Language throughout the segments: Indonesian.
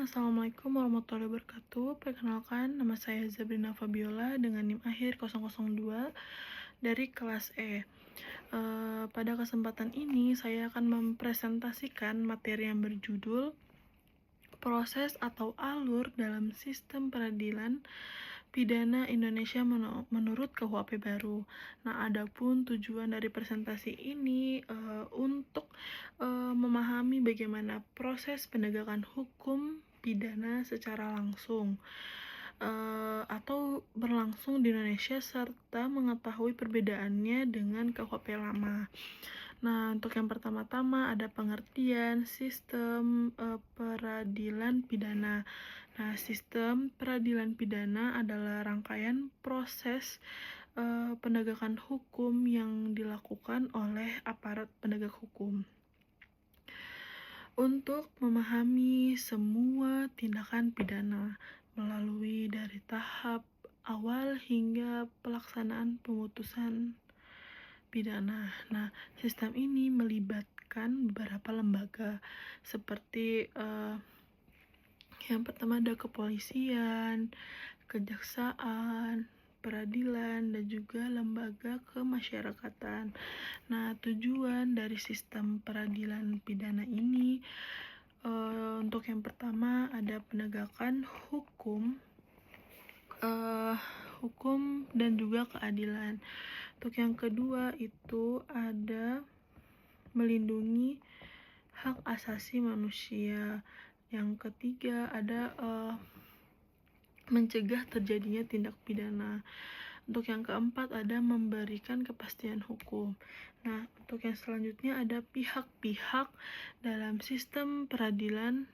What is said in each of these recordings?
Assalamualaikum warahmatullahi wabarakatuh. Perkenalkan, nama saya Zabrina Fabiola dengan NIM akhir 002 dari kelas E. Pada kesempatan ini, saya akan mempresentasikan materi yang berjudul proses atau alur dalam sistem peradilan pidana Indonesia menurut KUHP baru. Nah, adapun tujuan dari presentasi ini untuk memahami bagaimana proses penegakan hukum pidana secara langsung atau berlangsung di Indonesia serta mengetahui perbedaannya dengan KUHP lama. Nah, untuk yang pertama-tama ada pengertian sistem peradilan pidana. Nah, sistem peradilan pidana adalah rangkaian proses penegakan hukum yang dilakukan oleh aparat penegak hukum untuk memahami semua tindakan pidana melalui dari tahap awal hingga pelaksanaan pemutusan pidana. Nah, sistem ini melibatkan beberapa lembaga seperti yang pertama ada kepolisian, kejaksaan, peradilan, dan juga lembaga kemasyarakatan. Nah, tujuan dari sistem peradilan pidana ini untuk yang pertama ada penegakan hukum dan juga keadilan. Untuk yang kedua itu ada melindungi hak asasi manusia. Yang ketiga ada mencegah terjadinya tindak pidana. Untuk yang keempat ada memberikan kepastian hukum. Nah, untuk yang selanjutnya ada pihak-pihak dalam sistem peradilan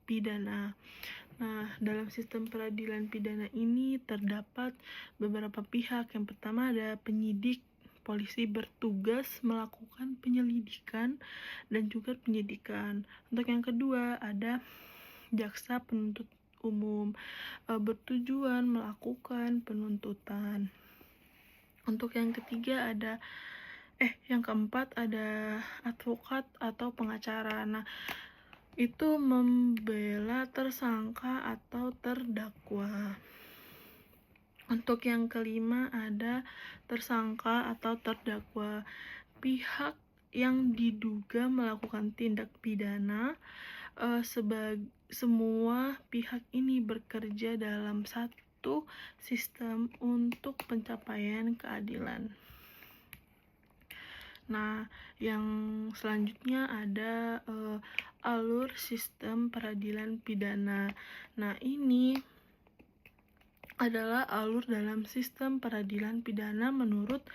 pidana. Nah, dalam sistem peradilan pidana ini terdapat beberapa pihak. Yang pertama ada penyidik. Polisi bertugas melakukan penyelidikan dan juga penyidikan. Untuk yang kedua ada jaksa penuntut umum bertujuan melakukan penuntutan. Untuk yang ketiga yang keempat ada advokat atau pengacara. Nah, itu membela tersangka atau terdakwa. Untuk yang kelima ada tersangka atau terdakwa. Pihak yang diduga melakukan tindak pidana, semua pihak ini bekerja dalam satu sistem untuk pencapaian keadilan. Nah, yang selanjutnya ada alur sistem peradilan pidana. Nah, ini adalah alur dalam sistem peradilan pidana menurut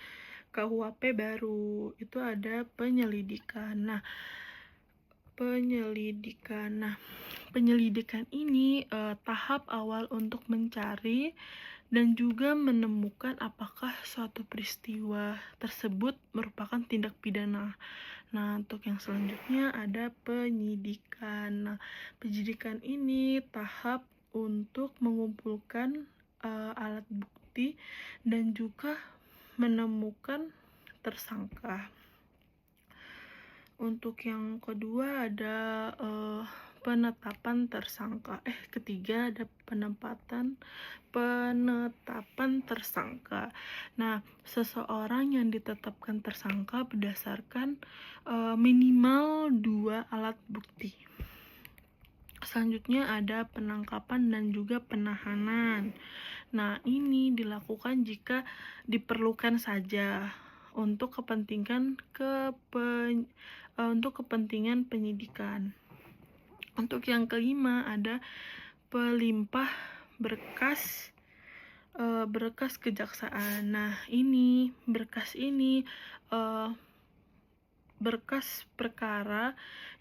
KUHP baru. Itu ada penyelidikan. Nah, penyelidikan ini tahap awal untuk mencari dan juga menemukan apakah suatu peristiwa tersebut merupakan tindak pidana. Nah, untuk yang selanjutnya ada penyidikan. Nah, penyidikan ini tahap untuk mengumpulkan alat bukti dan juga menemukan tersangka. Untuk yang kedua ada penetapan tersangka. Ketiga ada penetapan tersangka. Nah, seseorang yang ditetapkan tersangka berdasarkan minimal 2 alat bukti. Selanjutnya ada penangkapan dan juga penahanan. Nah, ini dilakukan jika diperlukan saja untuk kepentingan penyidikan. Untuk yang kelima ada pelimpah berkas kejaksaan. Nah, berkas perkara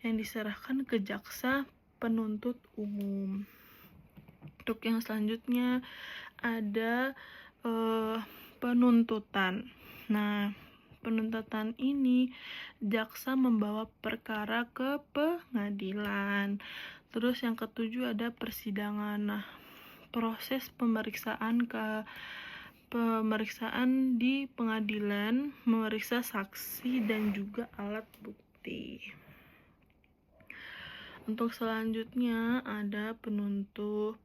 yang diserahkan ke jaksa penuntut umum. Untuk yang selanjutnya ada penuntutan. Nah, penuntutan ini jaksa membawa perkara ke pengadilan. Terus yang ketujuh ada persidangan. Nah, proses pemeriksaan di pengadilan, memeriksa saksi dan juga alat bukti. Untuk selanjutnya ada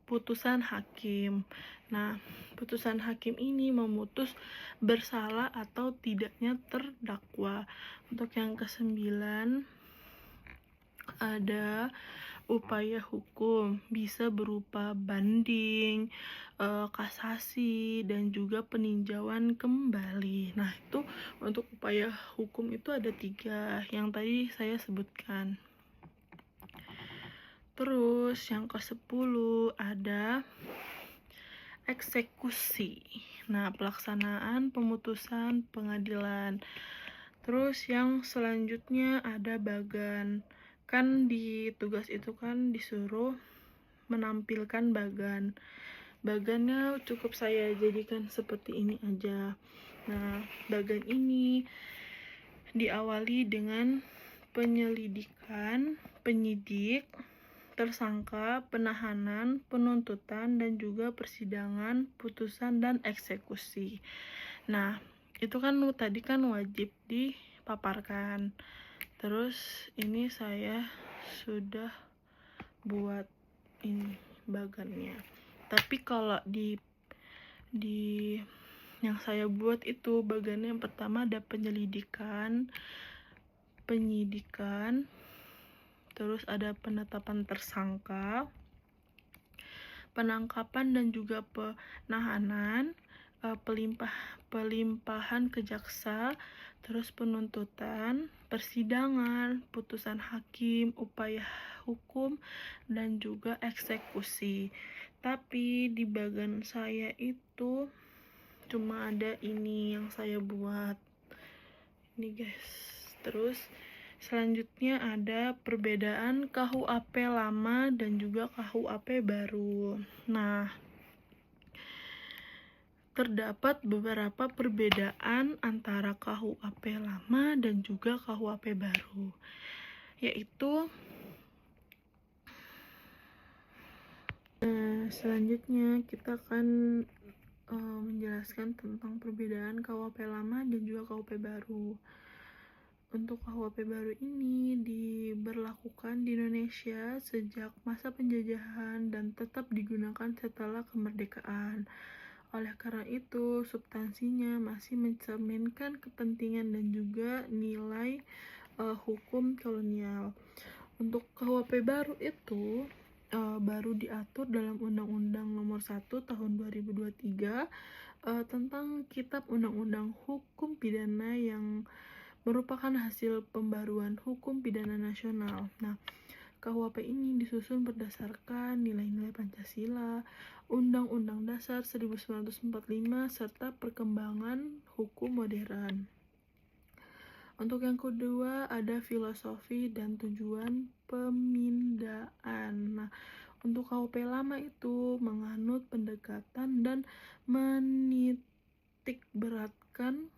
putusan hakim. Nah, putusan hakim ini memutus bersalah atau tidaknya terdakwa. Untuk yang kesembilan ada upaya hukum, bisa berupa banding, kasasi, dan juga peninjauan kembali. Nah, itu untuk upaya hukum itu ada 3 yang tadi saya sebutkan. Terus yang ke-10 ada eksekusi. Nah, pelaksanaan pemutusan pengadilan. Terus yang selanjutnya ada bagan. Kan di tugas itu kan disuruh menampilkan bagan. Bagannya cukup saya jadikan seperti ini aja. Nah, bagan ini diawali dengan penyelidikan, penyidik, tersangka, penahanan, penuntutan, dan juga persidangan, putusan, dan eksekusi. Nah, itu kan tadi kan wajib dipaparkan. Terus ini saya sudah buat ini bagannya. Tapi kalau di yang saya buat itu bagannya yang pertama ada penyelidikan, penyidikan, terus ada penetapan tersangka, penangkapan dan juga penahanan, pelimpahan ke jaksa, terus penuntutan, persidangan, putusan hakim, upaya hukum, dan juga eksekusi. Tapi di bagian saya itu cuma ada ini yang saya buat ini guys. Terus selanjutnya ada perbedaan KUHP lama dan juga KUHP baru. Nah, terdapat beberapa perbedaan antara KUHP lama dan juga KUHP baru, yaitu selanjutnya kita akan menjelaskan tentang perbedaan KUHP lama dan juga KUHP baru. Untuk KUHP baru ini diberlakukan di Indonesia sejak masa penjajahan dan tetap digunakan setelah kemerdekaan. Oleh karena itu, substansinya masih mencerminkan kepentingan dan juga nilai hukum kolonial. Untuk KUHP baru itu baru diatur dalam Undang-Undang Nomor 1 Tahun 2023 tentang Kitab Undang-Undang Hukum Pidana yang merupakan hasil pembaruan hukum pidana nasional. Nah, KUHP ini disusun berdasarkan nilai-nilai Pancasila, Undang-Undang Dasar 1945, serta perkembangan hukum modern. Untuk yang kedua ada filosofi dan tujuan pemindaan. Nah, untuk KUHP lama itu menganut pendekatan dan menitik beratkan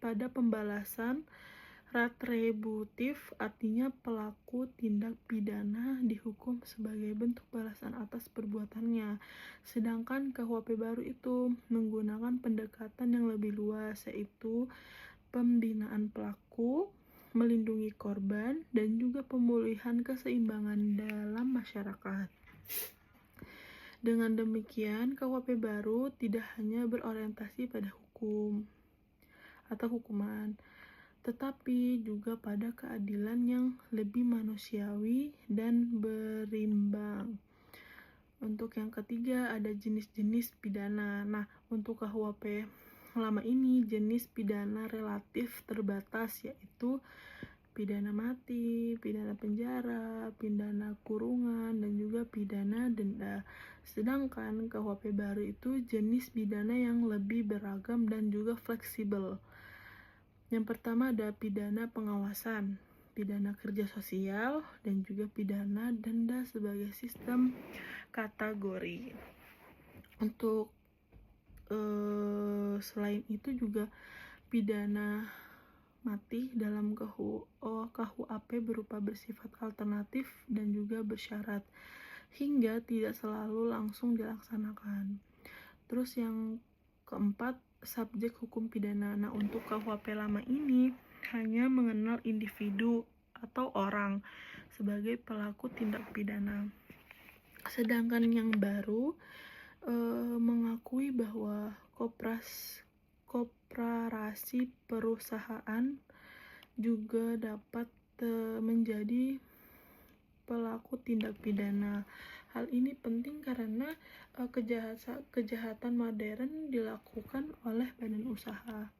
pada pembalasan retributif, artinya pelaku tindak pidana dihukum sebagai bentuk balasan atas perbuatannya. Sedangkan KUHP baru itu menggunakan pendekatan yang lebih luas, yaitu pembinaan pelaku, melindungi korban, dan juga pemulihan keseimbangan dalam masyarakat. Dengan demikian, KUHP baru tidak hanya berorientasi pada hukum atau hukuman, tetapi juga pada keadilan yang lebih manusiawi dan berimbang. Untuk yang ketiga ada jenis-jenis pidana. Nah, untuk KUHP lama ini jenis pidana relatif terbatas, yaitu pidana mati, pidana penjara, pidana kurungan, dan juga pidana denda. Sedangkan KUHP baru itu jenis pidana yang lebih beragam dan juga fleksibel. Yang pertama ada pidana pengawasan, pidana kerja sosial, dan juga pidana denda sebagai sistem kategori. Untuk selain itu juga pidana mati dalam KUHP berupa bersifat alternatif dan juga bersyarat, hingga tidak selalu langsung dilaksanakan. Terus yang keempat, subjek hukum pidana. Nah, untuk KUHP lama ini hanya mengenal individu atau orang, sebagai pelaku tindak pidana. Sedangkan yang baru mengakui bahwa koperasi perusahaan juga dapat menjadi pelaku tindak pidana. Hal ini penting karena kejahatan modern dilakukan oleh badan usaha.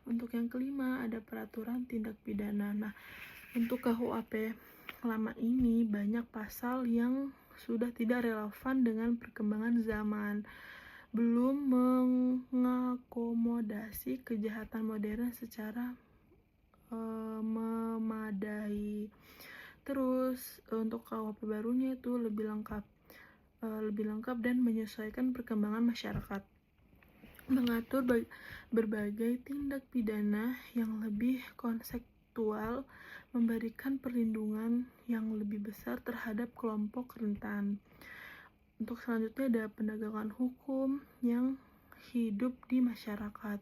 Untuk yang kelima ada peraturan tindak pidana. Nah, untuk KUHP lama ini banyak pasal yang sudah tidak relevan dengan perkembangan zaman, belum mengakomodasi kejahatan modern secara memadai. Terus untuk KUHP barunya itu lebih lengkap dan menyesuaikan perkembangan masyarakat, mengatur berbagai tindak pidana yang lebih konseptual, memberikan perlindungan yang lebih besar terhadap kelompok rentan. Untuk selanjutnya ada penegakan hukum yang hidup di masyarakat.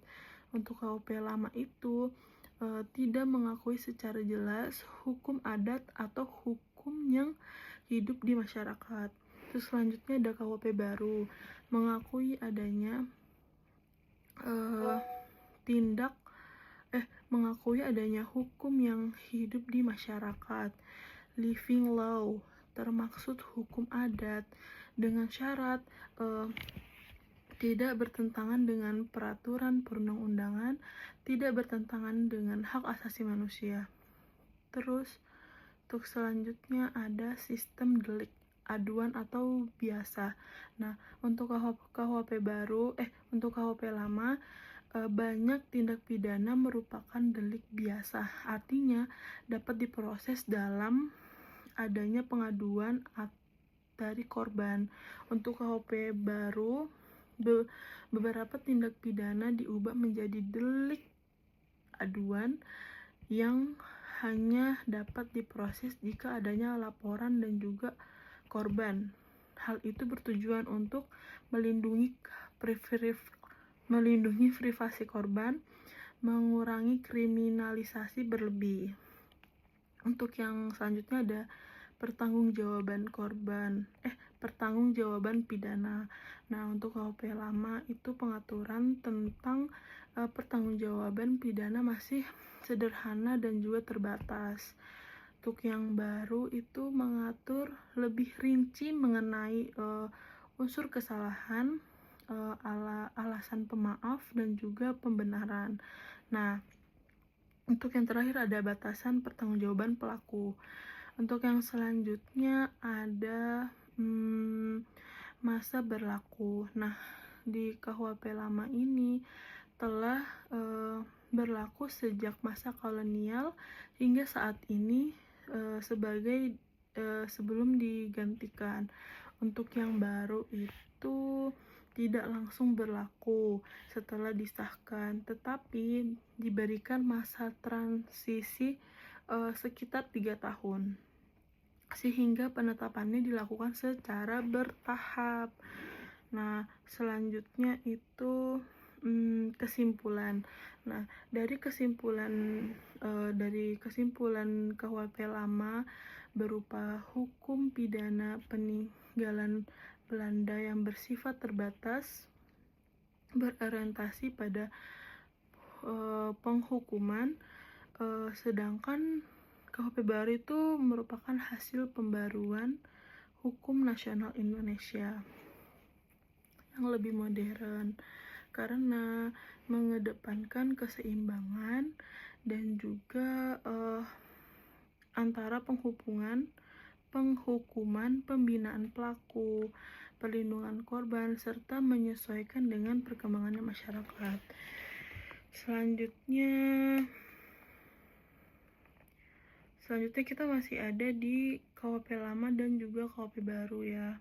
Untuk KUHP lama itu tidak mengakui secara jelas hukum adat atau hukum yang hidup di masyarakat. Terus selanjutnya ada KUHP baru, mengakui adanya mengakui adanya hukum yang hidup di masyarakat, living law, termaksud hukum adat, dengan syarat tidak bertentangan dengan peraturan perundang-undangan, tidak bertentangan dengan hak asasi manusia. Terus untuk selanjutnya ada sistem delik aduan atau biasa. Nah, untuk KUHP lama banyak tindak pidana merupakan delik biasa, artinya dapat diproses dalam adanya pengaduan dari korban. Untuk KUHP baru, beberapa tindak pidana diubah menjadi delik aduan yang hanya dapat diproses jika adanya laporan dan juga korban. Hal itu bertujuan untuk melindungi privasi korban, mengurangi kriminalisasi berlebih. Untuk yang selanjutnya ada pertanggungjawaban pidana. Nah, untuk KUHP lama itu pengaturan tentang pertanggungjawaban pidana masih sederhana dan juga terbatas. Untuk yang baru itu mengatur lebih rinci mengenai unsur kesalahan, alasan pemaaf dan juga pembenaran. Nah, untuk yang terakhir ada batasan pertanggungjawaban pelaku. Untuk yang selanjutnya ada masa berlaku. Nah, di KUHP lama ini telah berlaku sejak masa kolonial hingga saat ini sebelum digantikan. Untuk yang baru itu tidak langsung berlaku setelah disahkan, tetapi diberikan masa transisi sekitar 3 tahun, sehingga penetapannya dilakukan secara bertahap. Nah, selanjutnya itu kesimpulan. Nah, dari kesimpulan KUHP lama berupa hukum pidana peninggalan Belanda yang bersifat terbatas, berorientasi pada penghukuman, sedangkan KUHP baru itu merupakan hasil pembaruan hukum nasional Indonesia yang lebih modern karena mengedepankan keseimbangan dan juga antara penghukuman, pembinaan pelaku, perlindungan korban, serta menyesuaikan dengan perkembangannya masyarakat. Selanjutnya kita masih ada di KUHP lama dan juga KUHP baru ya.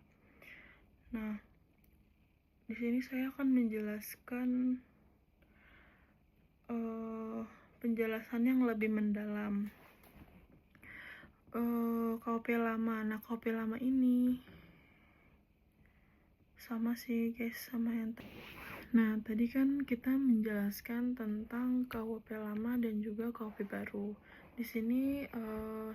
Nah, di sini saya akan menjelaskan penjelasan yang lebih mendalam. KUHP lama. Nah, KUHP lama ini sama sih guys sama yang tadi. Nah, tadi kan kita menjelaskan tentang KUHP lama dan juga KUHP baru. Di sini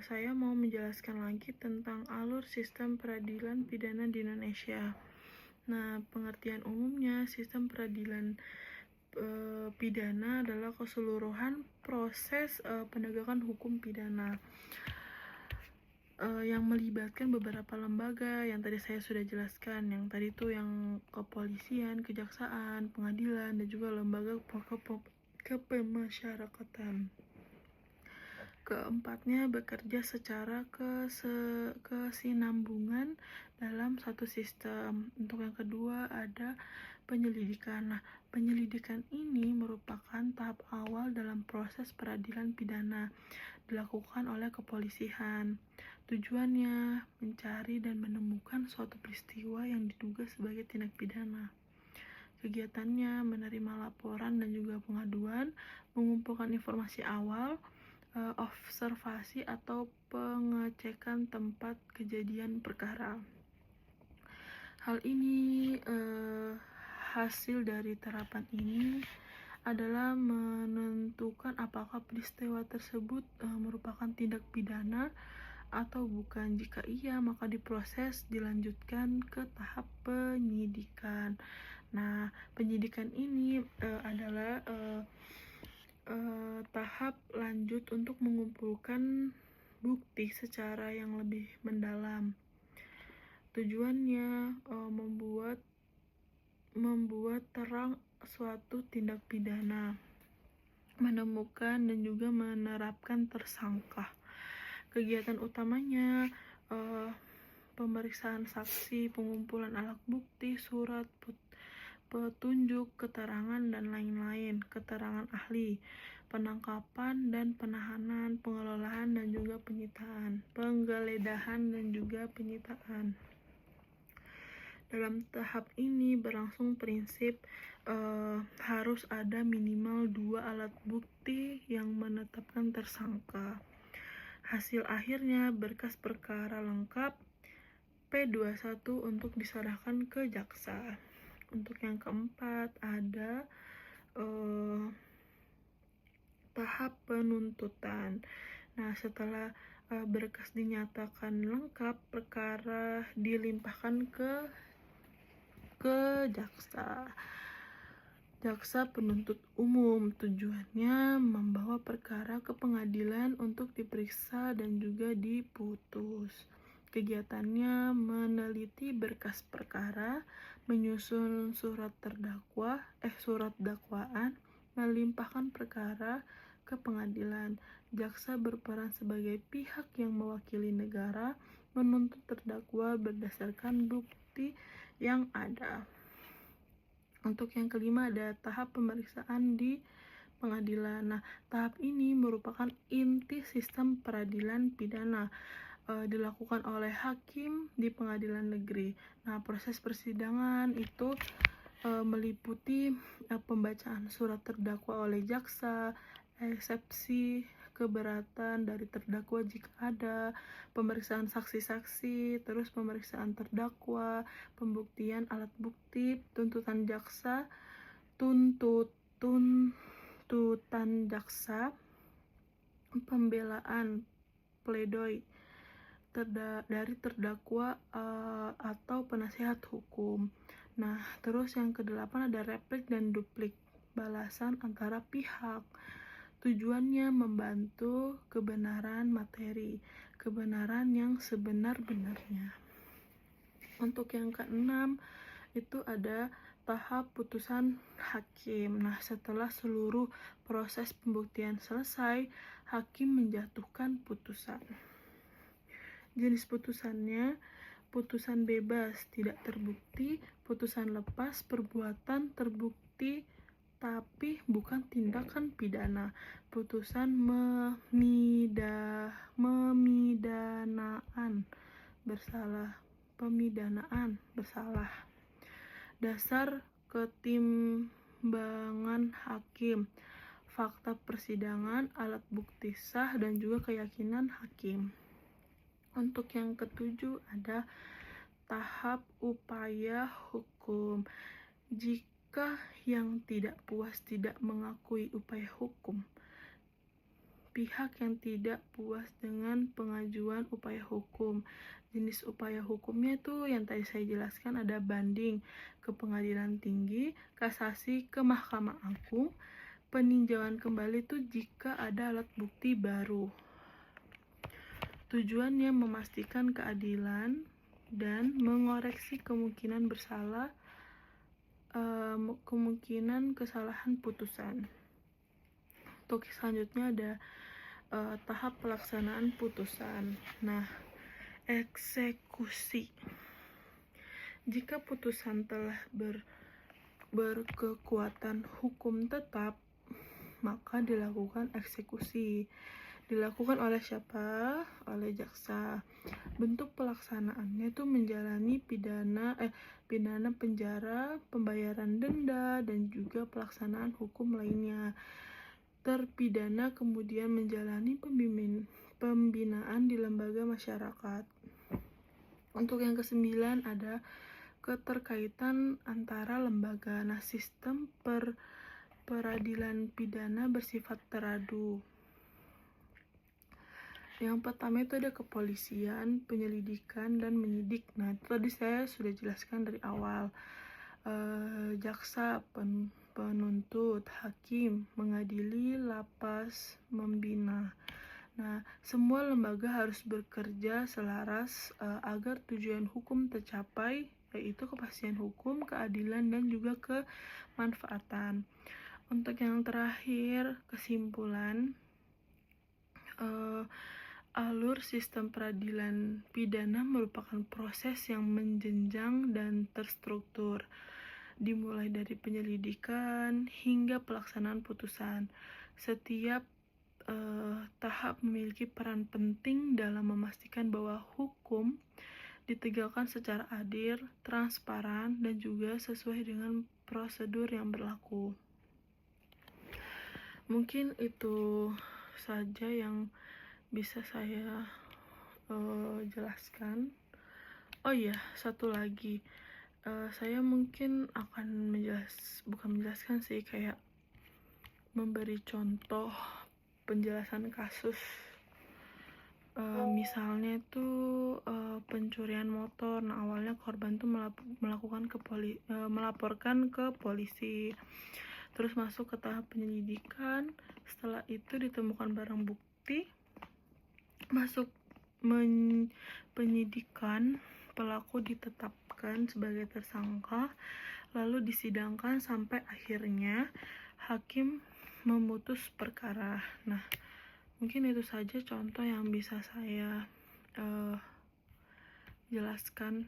saya mau menjelaskan lagi tentang alur sistem peradilan pidana di Indonesia. Nah, pengertian umumnya sistem peradilan pidana adalah keseluruhan proses penegakan hukum pidana yang melibatkan beberapa lembaga yang tadi saya sudah jelaskan. Yang tadi itu yang kepolisian, kejaksaan, pengadilan, dan juga lembaga kepemasyarakatan. Keempatnya, bekerja secara kesinambungan dalam satu sistem. Untuk yang kedua ada penyelidikan. Nah, penyelidikan ini merupakan tahap awal dalam proses peradilan pidana dilakukan oleh kepolisian. Tujuannya mencari dan menemukan suatu peristiwa yang diduga sebagai tindak pidana. Kegiatannya menerima laporan dan juga pengaduan, mengumpulkan informasi awal, observasi atau pengecekan tempat kejadian perkara. Hal ini hasil dari terapan ini adalah menentukan apakah peristiwa tersebut merupakan tindak pidana atau bukan. Jika iya, maka diproses dilanjutkan ke tahap penyidikan. Nah, penyidikan ini adalah tahap lanjut untuk mengumpulkan bukti secara yang lebih mendalam. Tujuannya membuat terang suatu tindak pidana, menemukan dan juga menerapkan tersangka. Kegiatan utamanya pemeriksaan saksi, pengumpulan alat bukti, surat petunjuk, keterangan dan lain-lain, keterangan ahli, penangkapan dan penahanan, pengelolaan dan juga penyitaan, penggeledahan dan juga penyitaan. Dalam tahap ini berlangsung prinsip harus ada minimal 2 alat bukti yang menetapkan tersangka. Hasil akhirnya berkas perkara lengkap P21 untuk diserahkan ke jaksa. Untuk yang keempat ada tahap penuntutan. Nah, setelah berkas dinyatakan lengkap, perkara dilimpahkan ke jaksa penuntut umum. Tujuannya membawa perkara ke pengadilan untuk diperiksa dan juga diputus. Kegiatannya meneliti berkas perkara, menyusun surat dakwaan, melimpahkan perkara ke pengadilan. Jaksa berperan sebagai pihak yang mewakili negara, menuntut terdakwa berdasarkan bukti yang ada. Untuk yang kelima ada tahap pemeriksaan di pengadilan. Nah, tahap ini merupakan inti sistem peradilan pidana, dilakukan oleh hakim di pengadilan negeri. Nah, proses persidangan itu meliputi pembacaan surat terdakwa oleh jaksa, eksepsi keberatan dari terdakwa jika ada, pemeriksaan saksi-saksi, terus pemeriksaan terdakwa, pembuktian alat bukti, tuntutan jaksa, pembelaan, pledoi dari terdakwa atau penasihat hukum. Nah, terus yang kedelapan ada replik dan duplik, balasan antara pihak. Tujuannya membantu kebenaran materi, kebenaran yang sebenar-benarnya. Untuk yang keenam itu ada tahap putusan hakim. Nah, setelah seluruh proses pembuktian selesai, hakim menjatuhkan putusan. Jenis putusannya putusan bebas, tidak terbukti, putusan lepas, perbuatan terbukti tapi bukan tindakan pidana, putusan pemidanaan bersalah. Dasar ketimbangan hakim, fakta persidangan, alat bukti sah dan juga keyakinan hakim. Untuk yang ketujuh ada tahap upaya hukum. Jika yang tidak puas tidak mengakui upaya hukum, pihak yang tidak puas dengan pengajuan upaya hukum. Jenis upaya hukumnya itu yang tadi saya jelaskan, ada banding ke pengadilan tinggi, kasasi ke Mahkamah Agung, peninjauan kembali itu jika ada alat bukti baru. Tujuannya memastikan keadilan dan mengoreksi kemungkinan bersalah, kemungkinan kesalahan putusan. Untuk selanjutnya ada tahap pelaksanaan putusan. Nah, eksekusi. Jika putusan telah berkekuatan hukum tetap, maka dilakukan eksekusi. Dilakukan oleh siapa? Oleh jaksa. Bentuk pelaksanaannya itu menjalani pidana penjara, pembayaran denda, dan juga pelaksanaan hukum lainnya. Terpidana kemudian menjalani pembinaan di lembaga masyarakat. Untuk yang ke-9 ada keterkaitan antara lembaga. Nah, sistem peradilan pidana bersifat teradu. Yang pertama itu ada kepolisian, penyelidikan, dan menyidik. Nah, itu tadi saya sudah jelaskan dari awal. Jaksa, penuntut, hakim, mengadili, lapas, membina. Nah, semua lembaga harus bekerja selaras agar tujuan hukum tercapai, yaitu kepastian hukum, keadilan, dan juga kemanfaatan. Untuk yang terakhir, kesimpulan, alur sistem peradilan pidana merupakan proses yang menjenjang dan terstruktur, dimulai dari penyelidikan hingga pelaksanaan putusan. Setiap tahap memiliki peran penting dalam memastikan bahwa hukum ditegakkan secara adil, transparan, dan juga sesuai dengan prosedur yang berlaku. Mungkin itu saja yang bisa saya jelaskan. Oh iya, satu lagi, saya mungkin akan bukan menjelaskan sih, kayak memberi contoh penjelasan kasus. Misalnya itu pencurian motor. Nah, awalnya korban tuh melaporkan ke polisi, terus masuk ke tahap penyelidikan. Setelah itu ditemukan barang bukti, masuk penyidikan, pelaku ditetapkan sebagai tersangka, lalu disidangkan sampai akhirnya hakim memutus perkara. Nah, mungkin itu saja contoh yang bisa saya jelaskan,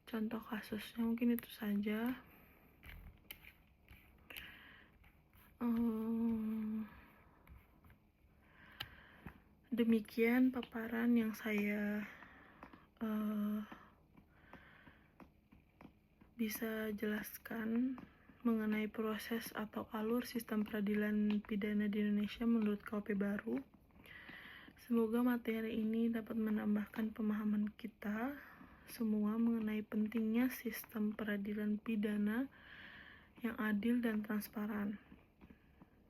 contoh kasusnya. Mungkin itu saja. Demikian paparan yang saya bisa jelaskan mengenai proses atau alur sistem peradilan pidana di Indonesia menurut KUHP baru. Semoga materi ini dapat menambahkan pemahaman kita semua mengenai pentingnya sistem peradilan pidana yang adil dan transparan.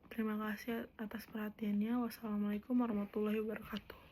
Terima kasih atas perhatiannya. Wassalamualaikum warahmatullahi wabarakatuh.